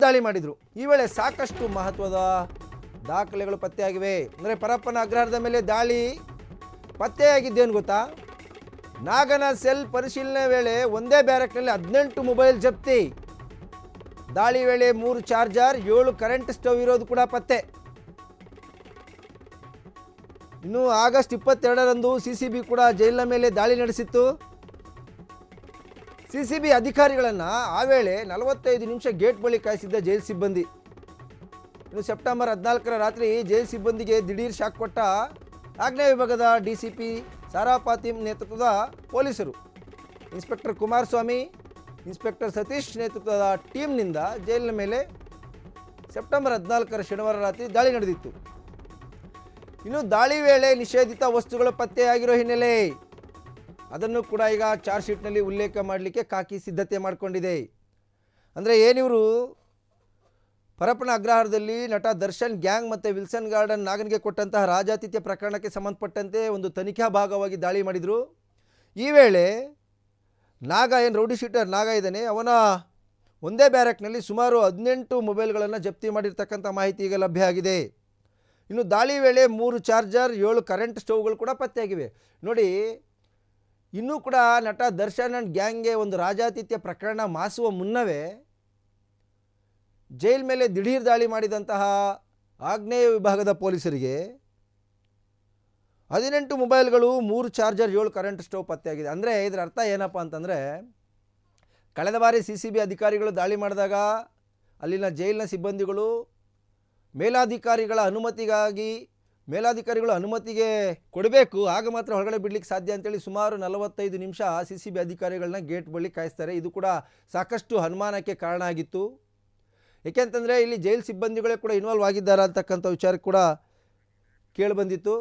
ದಾಳಿ ಮಾಡಿದ್ರು. ಈ ವೇಳೆ ಸಾಕಷ್ಟು ಮಹತ್ವದ ದಾಖಲೆಗಳು ಪತ್ತೆಯಾಗಿವೆ. ಅಂದರೆ ಪರಪ್ಪನ ಅಗ್ರಹಾರದ ಮೇಲೆ ದಾಳಿ ಪತ್ತೆಯಾಗಿದ್ದೇನು ಗೊತ್ತಾ? ನಾಗನ ಸೆಲ್ ಪರಿಶೀಲನೆ ವೇಳೆ ಒಂದೇ ಬ್ಯಾರಕ್ನಲ್ಲಿ 18 ಮೊಬೈಲ್ ಜಪ್ತಿ. ದಾಳಿ ವೇಳೆ 3 ಚಾರ್ಜರ್ 7 ಕರೆಂಟ್ ಸ್ಟವ್ ಇರೋದು ಕೂಡ ಪತ್ತೆ. ಇನ್ನು ಆಗಸ್ಟ್ 22ರಂದು ಸಿಸಿಬಿ ಕೂಡ ಜೈಲಿನ ಮೇಲೆ ದಾಳಿ ನಡೆಸಿತ್ತು. ಸಿಸಿಬಿ ಅಧಿಕಾರಿಗಳನ್ನು ಆ ವೇಳೆ 45 ನಿಮಿಷ ಗೇಟ್ ಬಳಿ ಕಾಯಿಸಿದ್ದ ಜೈಲು ಸಿಬ್ಬಂದಿ. ಇನ್ನು ಸೆಪ್ಟೆಂಬರ್ 14ರ ರಾತ್ರಿ ಜೈಲು ಸಿಬ್ಬಂದಿಗೆ ದಿಢೀರ್ ಶಾಕ್ ಕೊಟ್ಟ ಆಗ್ನೇಯ ವಿಭಾಗದ ಡಿಸಿಪಿ ಸಾರಾ ಫಾತಿಮ್ ನೇತೃತ್ವದ ಪೊಲೀಸರು. ಇನ್ಸ್ಪೆಕ್ಟರ್ ಕುಮಾರಸ್ವಾಮಿ, ಇನ್ಸ್ಪೆಕ್ಟರ್ ಸತೀಶ್ ನೇತೃತ್ವದ ಟೀಮ್ನಿಂದ ಜೈಲಿನ ಮೇಲೆ ಸೆಪ್ಟೆಂಬರ್ 14ರ ಶನಿವಾರ ರಾತ್ರಿ ದಾಳಿ ನಡೆದಿತ್ತು. ಇನ್ನು ದಾಳಿ ವೇಳೆ ನಿಷೇಧಿತ ವಸ್ತುಗಳು ಪತ್ತೆಯಾಗಿರೋ ಹಿನ್ನೆಲೆ ಅದನ್ನು ಕೂಡ ಈಗ ಚಾರ್ಜ್ ಶೀಟ್ನಲ್ಲಿ ಉಲ್ಲೇಖ ಮಾಡಲಿಕ್ಕೆ ಕಾಕಿ ಸಿದ್ಧತೆ ಮಾಡಿಕೊಂಡಿದೆ. ಅಂದರೆ ಏನಿವರು ಪರಪ್ಪನ ಅಗ್ರಹಾರದಲ್ಲಿ ನಟ ದರ್ಶನ್ ಗ್ಯಾಂಗ್ ಮತ್ತು ವಿಲ್ಸನ್ ಗಾರ್ಡನ್ ನಾಗನಿಗೆ ಕೊಟ್ಟಂತಹ ರಾಜಾತಿಥ್ಯ ಪ್ರಕರಣಕ್ಕೆ ಸಂಬಂಧಪಟ್ಟಂತೆ ಒಂದು ತನಿಖಾ ಭಾಗವಾಗಿ ದಾಳಿ ಮಾಡಿದರು. ಈ ವೇಳೆ ನಾಗ ಏನು ರೌಡಿ ಶೀಟರ್ ನಾಗ ಇದ್ದಾನೆ, ಅವನ ಒಂದೇ ಬ್ಯಾರಕ್ನಲ್ಲಿ ಸುಮಾರು 18 ಮೊಬೈಲ್ಗಳನ್ನು ಜಪ್ತಿ ಮಾಡಿರ್ತಕ್ಕಂಥ ಮಾಹಿತಿ ಈಗ ಲಭ್ಯ ಆಗಿದೆ. ಇನ್ನು ದಾಳಿ ವೇಳೆ 3 ಚಾರ್ಜರ್ 7 ಕರೆಂಟ್ ಸ್ಟವ್ಗಳು ಕೂಡ ಪತ್ತೆಯಾಗಿವೆ. ನೋಡಿ, ಇನ್ನೂ ಕೂಡ ನಟ ದರ್ಶನ್ ಆ್ಯಂಡ್ ಗ್ಯಾಂಗ್ಗೆ ಒಂದು ರಾಜಾತಿಥ್ಯ ಪ್ರಕರಣ ಮಾಸುವ ಮುನ್ನವೇ ಜೈಲ್ ಮೇಲೆ ದಿಢೀರ್ ದಾಳಿ ಮಾಡಿದಂತಹ ಆಗ್ನೇಯ ವಿಭಾಗದ ಪೊಲೀಸರಿಗೆ 18 ಮೊಬೈಲ್ಗಳು 3 ಚಾರ್ಜರ್ 7 ಕರೆಂಟ್ ಸ್ಟವ್ ಪತ್ತೆಯಾಗಿದೆ. ಅಂದರೆ ಇದರ ಅರ್ಥ ಏನಪ್ಪ ಅಂತಂದರೆ, ಕಳೆದ ಬಾರಿ ಸಿಸಿಬಿ ಅಧಿಕಾರಿಗಳು ದಾಳಿ ಮಾಡಿದಾಗ ಅಲ್ಲಿನ ಜೈಲಿನ ಸಿಬ್ಬಂದಿಗಳು ಮೇಲಾಧಿಕಾರಿಗಳ ಅನುಮತಿಗೆ ಕೊಡಬೇಕು, ಆಗ ಮಾತ್ರ ಹೊರಗಡೆ ಬಿಡಲಿಕ್ಕೆ ಸಾಧ್ಯ ಅಂತೇಳಿ ಸುಮಾರು 45 ನಿಮಿಷ ಸಿಸಿಬಿ ಅಧಿಕಾರಿಗಳನ್ನ ಗೇಟ್ ಬಳಿ ಕಾಯಿಸ್ತಾರೆ. ಇದು ಕೂಡ ಸಾಕಷ್ಟು ಅನುಮಾನಕ್ಕೆ ಕಾರಣ ಆಗಿತ್ತು. ಏಕೆಂತಂದರೆ ಇಲ್ಲಿ ಜೈಲು ಸಿಬ್ಬಂದಿಗಳೇ ಕೂಡ ಇನ್ವಾಲ್ವ್ ಆಗಿದ್ದಾರೆ ಅಂತಕ್ಕಂಥ ವಿಚಾರ ಕೂಡ ಕೇಳಿಬಂದಿತ್ತು.